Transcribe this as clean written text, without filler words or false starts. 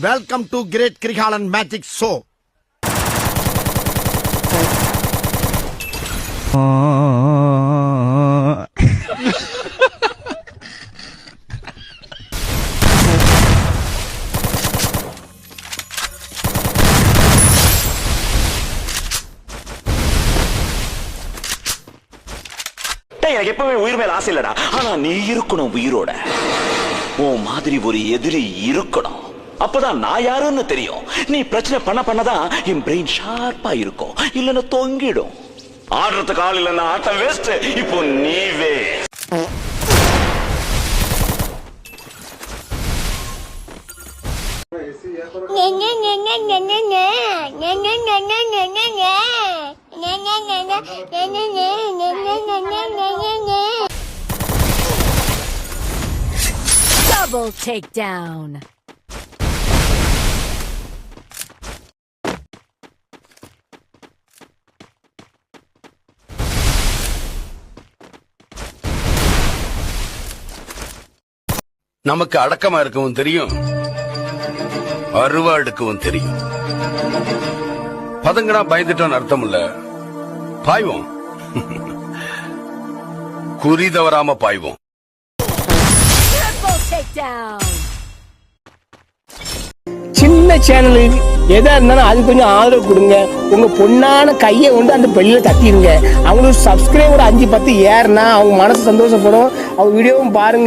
Welcome to great Kirikalan magic show. எனக்கு எப்பவுமே உயிர் மேல ஆசை இல்லடா, ஆனா நீ இருக்கணும் உயிரோட. உன் மாதிரி ஒரு எதிரி இருக்கணும், அப்பதான் நான் யாருன்னு தெரியும். நீ பிரச்சனை பண்ணதான் என் பிரெயின் ஷார்ப்பா இருக்கும், இல்லன்னா தொங்கிடும். ஆடுறதுக்கு ஆள் இல்லன்னா ஆட்டம் வேஸ்ட். இப்போ நீ வேஸ்ட். Double takedown. நமக்கு அடக்கமா இருக்கவும் தெரியும், அருவா எடுக்கவும் தெரியும். பதங்கடா பயந்துட்டோன்னு அர்த்தம் இல்ல, பாய்வோம். குறி தவறாம பாய்வோம். சின்ன சேனலுக்கு எதா இருந்தாலும் அது கொஞ்சம் ஆதரவு கொடுங்க. உங்க பொண்ணான கையை கொண்டு அந்த பெல்ல தட்டிடுங்க. அவங்களுக்கு சப்ஸ்கிரைபர் 5-10 ஏறுனா அவங்க மனசு சந்தோஷப்படும். அவங்க வீடியோவும் பாருங்க.